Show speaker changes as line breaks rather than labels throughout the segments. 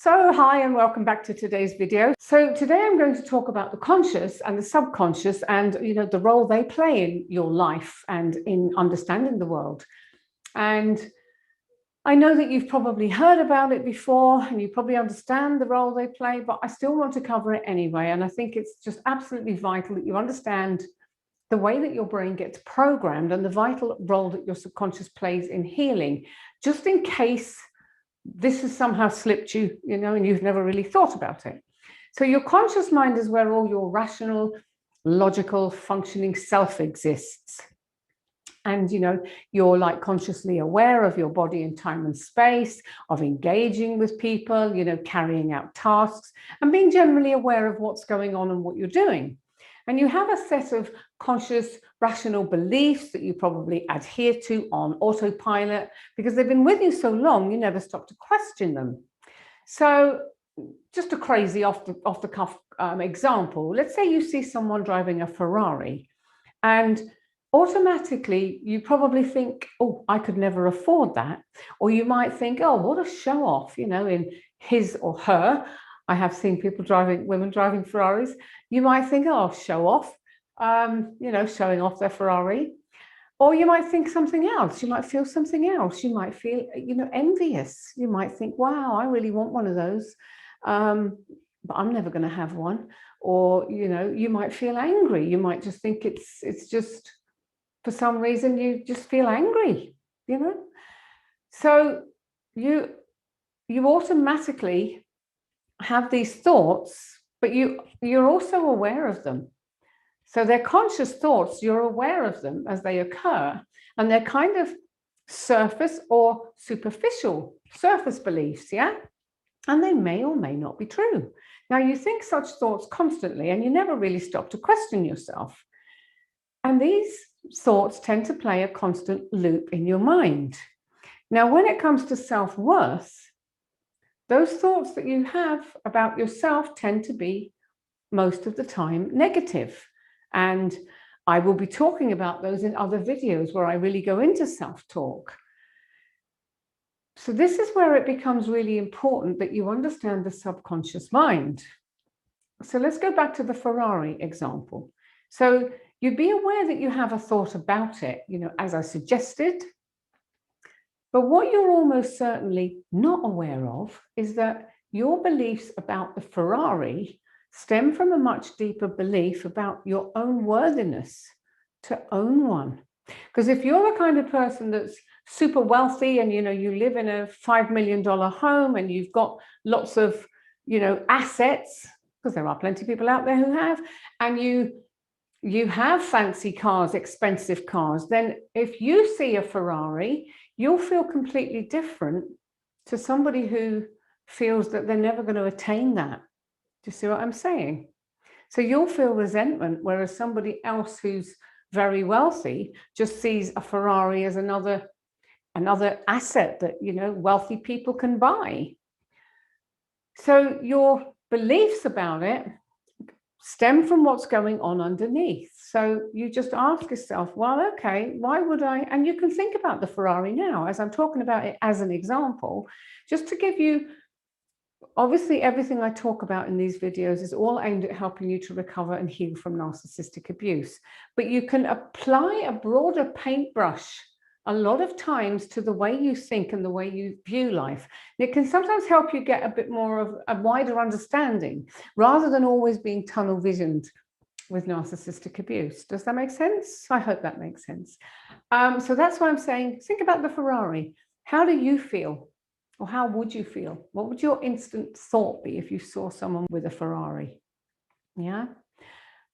So hi and welcome back to today's video. So today I'm going to talk about the conscious and the subconscious and the role they play in your life and in understanding the world. And I know that you've probably heard about it before and you probably understand the role they play, but I still want to cover it anyway. And I think it's just absolutely vital that you understand the way that your brain gets programmed and the vital role that your subconscious plays in healing, just in case this has somehow slipped you, and you've never really thought about it. So your conscious mind is where all your rational, logical, functioning self exists. And, you're like consciously aware of your body in time and space, of engaging with people, carrying out tasks, and being generally aware of what's going on and what you're doing. And you have a set of conscious, rational beliefs that you probably adhere to on autopilot because they've been with you so long, you never stop to question them. So just a crazy off the cuff example. Let's say you see someone driving a Ferrari and automatically you probably think, oh, I could never afford that. Or you might think, oh, what a show off, in his or her. I have seen women driving Ferraris. You might think, oh, show off, showing off their Ferrari. Or you might think something else. You might feel something else. You might feel, envious. You might think, wow, I really want one of those, but I'm never going to have one. Or, you might feel angry. You might just think it's just, for some reason, you just feel angry, So you automatically have these thoughts, but you're also aware of them. So they're conscious thoughts, you're aware of them as they occur, and they're kind of surface or superficial surface beliefs, yeah? And they may or may not be true. Now, you think such thoughts constantly, and you never really stop to question yourself. And these thoughts tend to play a constant loop in your mind. Now, when it comes to self-worth, those thoughts that you have about yourself tend to be most of the time negative. And I will be talking about those in other videos where I really go into self-talk. So this is where it becomes really important that you understand the subconscious mind. So let's go back to the Ferrari example. So you'd be aware that you have a thought about it, as I suggested. But what you're almost certainly not aware of is that your beliefs about the Ferrari stem from a much deeper belief about your own worthiness to own one. Because if you're the kind of person that's super wealthy and, you live in a $5 million home and you've got lots of, assets, because there are plenty of people out there who have, and you have fancy cars, expensive cars, then if you see a Ferrari, you'll feel completely different to somebody who feels that they're never going to attain that. Do you see what I'm saying? So you'll feel resentment, whereas somebody else who's very wealthy just sees a Ferrari as another asset that, wealthy people can buy. So your beliefs about it stem from what's going on underneath. So you just ask yourself, well, okay, why would I? And you can think about the Ferrari now, as I'm talking about it as an example, just to give you, obviously everything I talk about in these videos is all aimed at helping you to recover and heal from narcissistic abuse. But you can apply a broader paintbrush a lot of times to the way you think and the way you view life. It can sometimes help you get a bit more of a wider understanding rather than always being tunnel visioned with narcissistic abuse. Does that make sense? I hope that makes sense. So that's why I'm saying, think about the Ferrari. How do you feel? Or how would you feel? What would your instant thought be if you saw someone with a Ferrari? Yeah.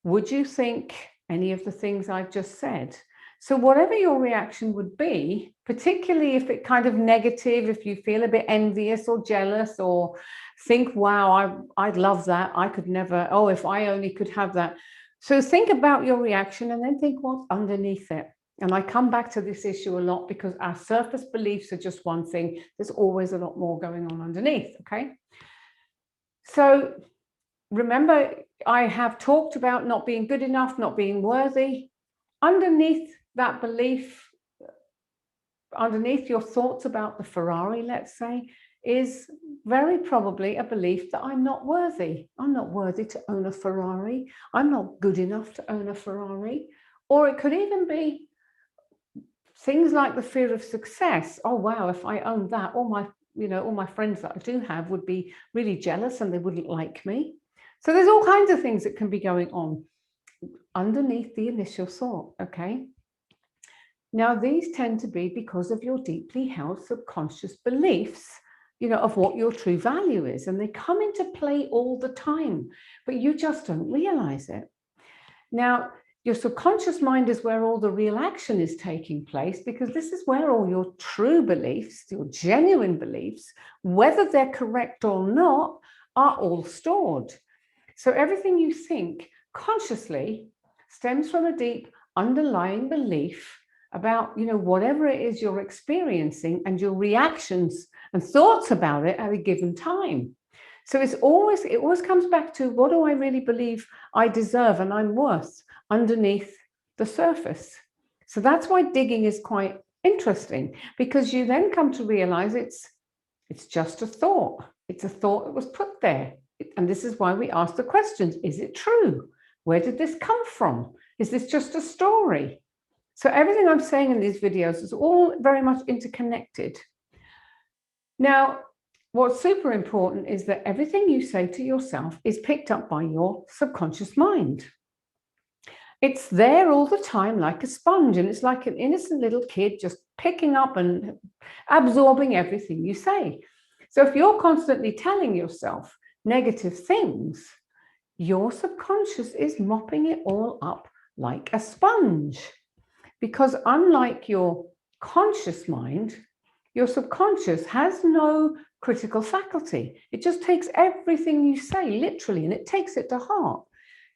Would you think any of the things I've just said? So whatever your reaction would be, particularly if it's kind of negative, if you feel a bit envious or jealous or think, wow, I'd love that. I could never, oh, if I only could have that. So think about your reaction and then think what's underneath it. And I come back to this issue a lot because our surface beliefs are just one thing. There's always a lot more going on underneath, okay? So remember, I have talked about not being good enough, not being worthy. Underneath that belief, underneath your thoughts about the Ferrari, let's say, is very probably a belief that I'm not worthy. I'm not worthy to own a Ferrari. I'm not good enough to own a Ferrari. Or it could even be things like the fear of success. Oh, wow, if I owned that, all my friends that I do have would be really jealous and they wouldn't like me. So there's all kinds of things that can be going on underneath the initial thought, okay? Now, these tend to be because of your deeply held subconscious beliefs, of what your true value is. And they come into play all the time, but you just don't realize it. Now, your subconscious mind is where all the real action is taking place, because this is where all your true beliefs, your genuine beliefs, whether they're correct or not, are all stored. So everything you think consciously stems from a deep underlying belief about, whatever it is you're experiencing and your reactions and thoughts about it at a given time. So it always comes back to, what do I really believe I deserve and I'm worth underneath the surface? So that's why digging is quite interesting, because you then come to realize it's just a thought. It's a thought that was put there. And this is why we ask the questions. Is it true? Where did this come from? Is this just a story? So everything I'm saying in these videos is all very much interconnected. Now, what's super important is that everything you say to yourself is picked up by your subconscious mind. It's there all the time like a sponge, and it's like an innocent little kid just picking up and absorbing everything you say. So if you're constantly telling yourself negative things, your subconscious is mopping it all up like a sponge. Because unlike your conscious mind, your subconscious has no critical faculty. It just takes everything you say literally, and it takes it to heart.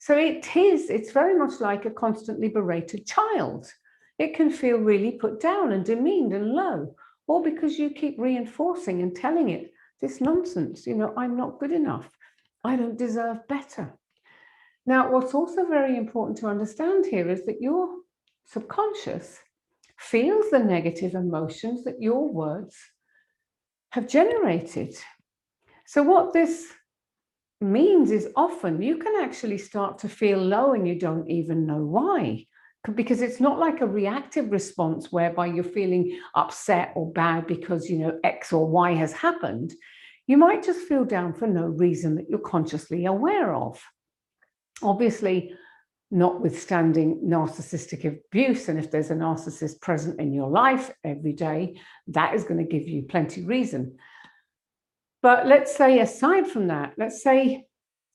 So it's very much like a constantly berated child. It can feel really put down and demeaned and low, all because you keep reinforcing and telling it this nonsense, I'm not good enough. I don't deserve better. Now, what's also very important to understand here is that your subconscious feels the negative emotions that your words have generated. So what this means is often you can actually start to feel low and you don't even know why, because it's not like a reactive response whereby you're feeling upset or bad because, X or Y has happened. You might just feel down for no reason that you're consciously aware of. Obviously, notwithstanding narcissistic abuse, and if there's a narcissist present in your life every day, that is going to give you plenty reason. But let's say aside from that, let's say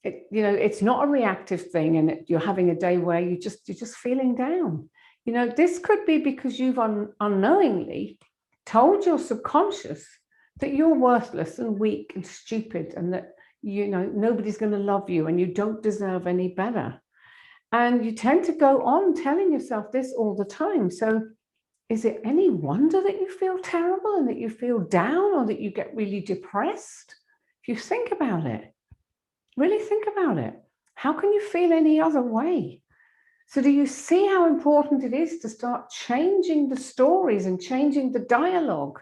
it's not a reactive thing, and you're having a day where you're just feeling down. This could be because you've unknowingly told your subconscious that you're worthless and weak and stupid, and that nobody's going to love you and you don't deserve any better. And you tend to go on telling yourself this all the time. So is it any wonder that you feel terrible and that you feel down, or that you get really depressed? If you think about it, really think about it. How can you feel any other way? So do you see how important it is to start changing the stories and changing the dialogue,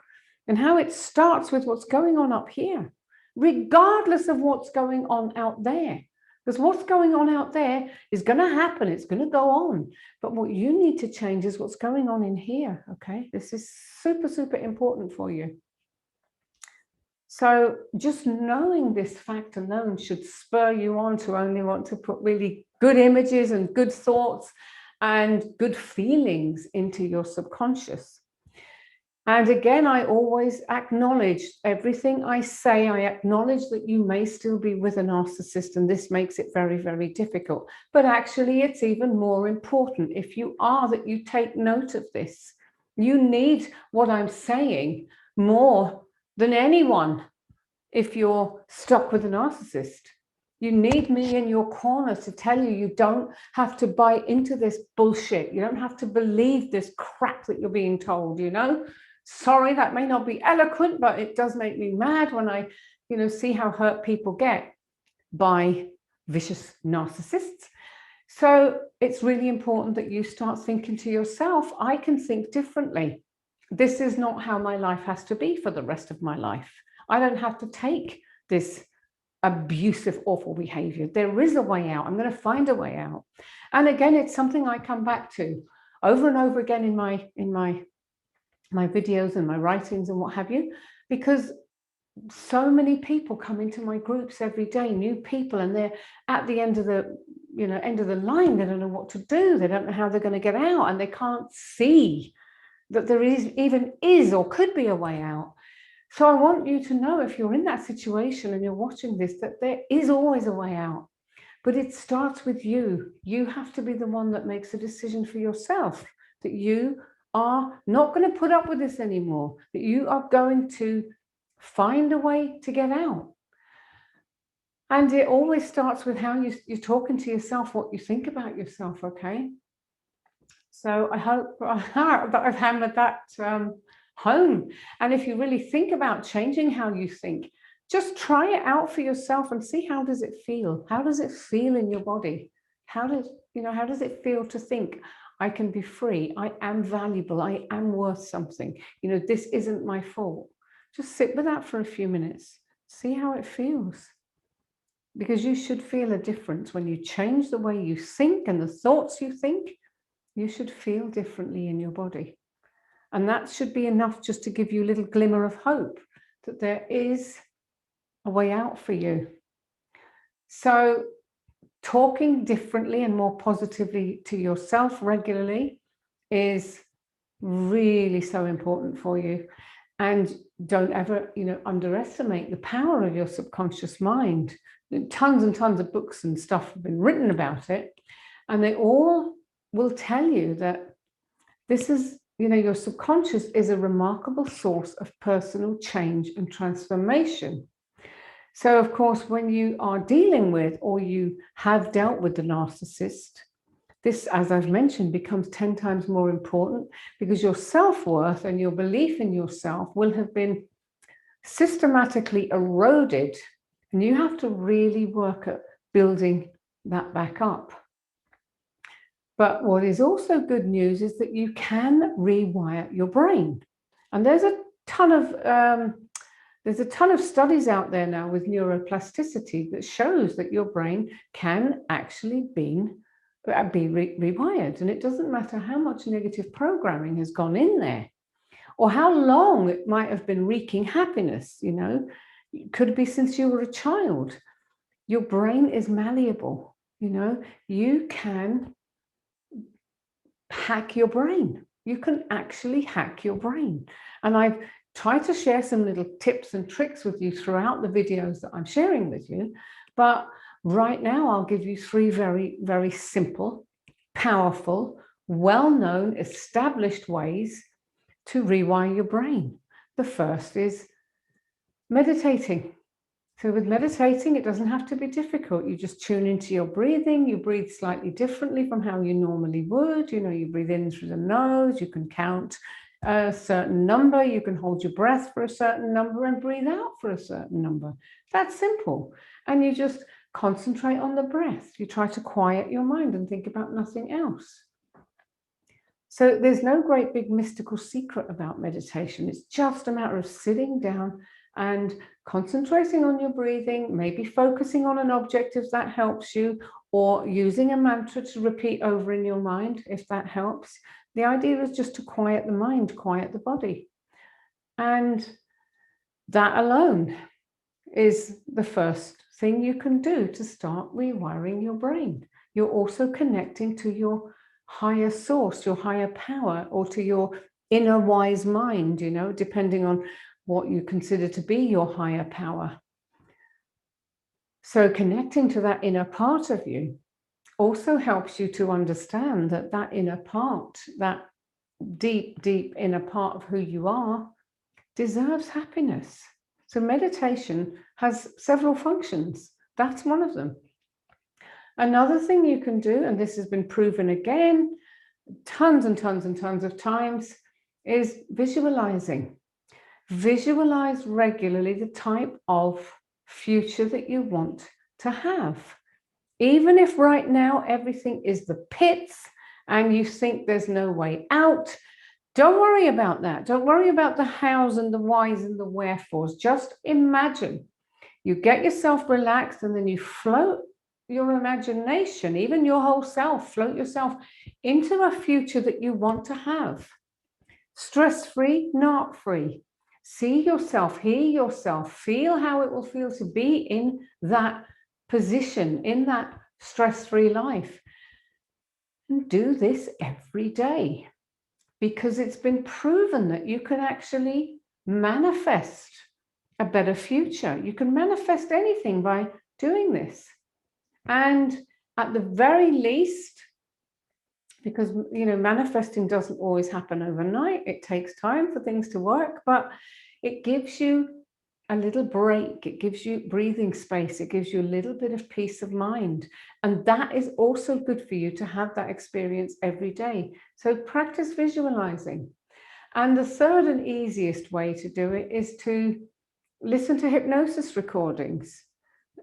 and how it starts with what's going on up here, regardless of what's going on out there? Because what's going on out there is going to happen. It's going to go on. But what you need to change is what's going on in here, okay? This is super, super important for you. So just knowing this fact alone should spur you on to only want to put really good images and good thoughts and good feelings into your subconscious. And again, I always acknowledge everything I say. I acknowledge that you may still be with a narcissist, and this makes it very, very difficult. But actually, it's even more important if you are, that you take note of this. You need what I'm saying more than anyone if you're stuck with a narcissist. You need me in your corner to tell you you don't have to buy into this bullshit. You don't have to believe this crap that you're being told, Sorry, that may not be eloquent, but it does make me mad when I, see how hurt people get by vicious narcissists. So it's really important that you start thinking to yourself, I can think differently. This is not how my life has to be for the rest of my life. I don't have to take this abusive, awful behavior. There is a way out. I'm going to find a way out. And again, it's something I come back to over and over again in my videos and my writings and what have you, because so many people come into my groups every day, new people, and they're at the end of the end of the line. They don't know what to do. They don't know how they're going to get out, and they can't see that there is or could be a way out. So I want you to know, if you're in that situation and you're watching this, that there is always a way out. But it starts with you. You have to be the one that makes a decision for yourself, that you are not going to put up with this anymore, that you are going to find a way to get out. And it always starts with how you're talking to yourself, what you think about yourself, okay? So I hope that I've hammered that home. And if you really think about changing how you think, just try it out for yourself and see, how does it feel? How does it feel in your body? How does it feel to think, I can be free, I am valuable, I am worth something, this isn't my fault? Just sit with that for a few minutes, see how it feels. Because you should feel a difference when you change the way you think and the thoughts you think. You should feel differently in your body. And that should be enough just to give you a little glimmer of hope that there is a way out for you. So talking differently and more positively to yourself regularly is really so important for you. And don't ever, underestimate the power of your subconscious mind. Tons and tons of books and stuff have been written about it. And they all will tell you that this is, your subconscious is a remarkable source of personal change and transformation. So, of course, when you are dealing with, or you have dealt with the narcissist, this, as I've mentioned, becomes 10 times more important, because your self-worth and your belief in yourself will have been systematically eroded, and you have to really work at building that back up. But what is also good news is that you can rewire your brain. And there's a ton of studies out there now with neuroplasticity that shows that your brain can actually be rewired. And it doesn't matter how much negative programming has gone in there, or how long it might have been wreaking happiness. It could be since you were a child. Your brain is malleable. You can hack your brain. You can actually hack your brain. And I've tried to share some little tips and tricks with you throughout the videos that I'm sharing with you. But right now, I'll give you 3 very, very simple, powerful, well-known, established ways to rewire your brain. The first is meditating. So with meditating, it doesn't have to be difficult. You just tune into your breathing. You breathe slightly differently from how you normally would. You breathe in through the nose. You can count a certain number. You can hold your breath for a certain number and breathe out for a certain number. That's simple. And you just concentrate on the breath. You try to quiet your mind and think about nothing else. So there's no great big mystical secret about meditation. It's just a matter of sitting down and concentrating on your breathing, maybe focusing on an object if that helps you, or using a mantra to repeat over in your mind if that helps. The idea is just to quiet the mind, quiet the body. And that alone is the first thing you can do to start rewiring your brain. You're also connecting to your higher source, your higher power, or to your inner wise mind, depending on what you consider to be your higher power. So connecting to that inner part of you also helps you to understand that that inner part, that deep, deep inner part of who you are, deserves happiness. So meditation has several functions. That's one of them. Another thing you can do, and this has been proven again, tons and tons and tons of times, is visualizing. Visualize regularly the type of future that you want to have. Even if right now everything is the pits and you think there's no way out, Don't worry about that. Don't worry about the hows and the whys and the wherefores. Just imagine. You get yourself relaxed and then you float your imagination, even your whole self, float yourself into a future that you want to have. Stress-free, not free. See yourself, hear yourself, feel how it will feel to be in that position, in that stress-free life. And do this every day, because it's been proven that you can actually manifest a better future. You can manifest anything by doing this. And at the very least, because, you know, manifesting doesn't always happen overnight. It takes time for things to work, but it gives you a little break. It gives you breathing space. It gives you a little bit of peace of mind. And that is also good for you to have that experience every day. So practice visualizing. And the third and easiest way to do it is to listen to hypnosis recordings.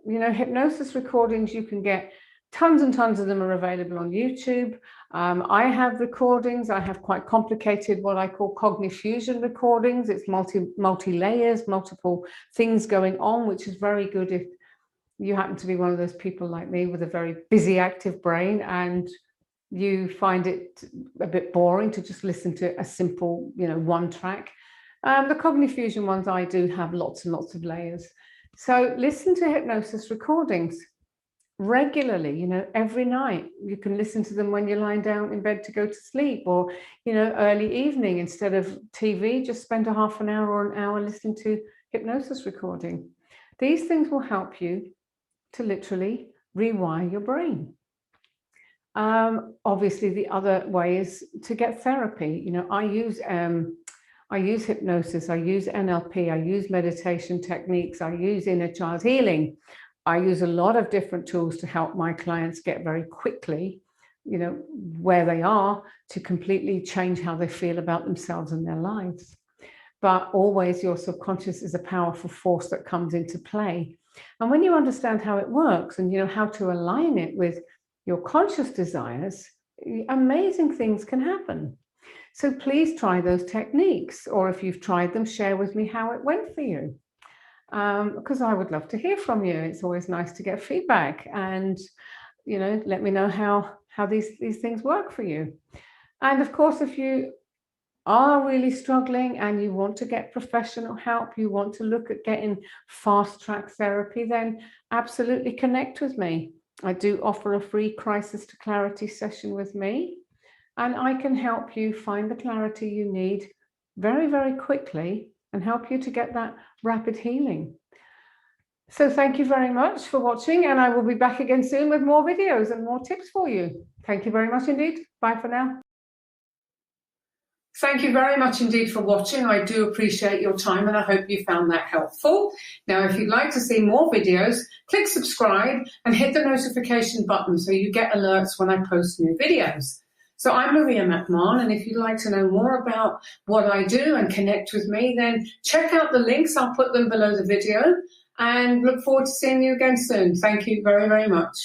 You know, hypnosis recordings, you can get tons and tons of them are available on YouTube. I have recordings. I have quite complicated, what I call cognifusion recordings. It's multi-layers, multiple things going on, which is very good if you happen to be one of those people like me with a very busy, active brain and you find it a bit boring to just listen to a simple, you know, one track. The cognifusion ones, I do have lots and lots of layers. So listen to hypnosis recordings regularly, you know, every night. You can listen to them when you're lying down in bed to go to sleep, or, you know, early evening. Instead of TV, just spend a half an hour or an hour listening to hypnosis recording. These things will help you to literally rewire your brain. Obviously, the other way is to get therapy. You know, I use hypnosis, I use NLP, I use meditation techniques, I use inner child healing. I use a lot of different tools to help my clients get very quickly, you know, where they are, to completely change how they feel about themselves and their lives. But always your subconscious is a powerful force that comes into play. And when you understand how it works and you know how to align it with your conscious desires, amazing things can happen. So please try those techniques, or if you've tried them, share with me how it went for you. Because I would love to hear from you. It's always nice to get feedback, and, you know, let me know how these things work for you. And of course, if you are really struggling and you want to get professional help, you want to look at getting fast track therapy, then absolutely connect with me. I do offer a free crisis to clarity session with me, and I can help you find the clarity you need very, very quickly and help you to get that rapid healing. So thank you very much for watching, and I will be back again soon with more videos and more tips for you. Thank you very much indeed. Bye for now. Thank you very much indeed for watching. I do appreciate your time, and I hope you found that helpful. Now, if you'd like to see more videos, click subscribe and hit the notification button so you get alerts when I post new videos. So I'm Maria McMahon, and if you'd like to know more about what I do and connect with me, then check out the links. I'll put them below the video, and look forward to seeing you again soon. Thank you very, very much.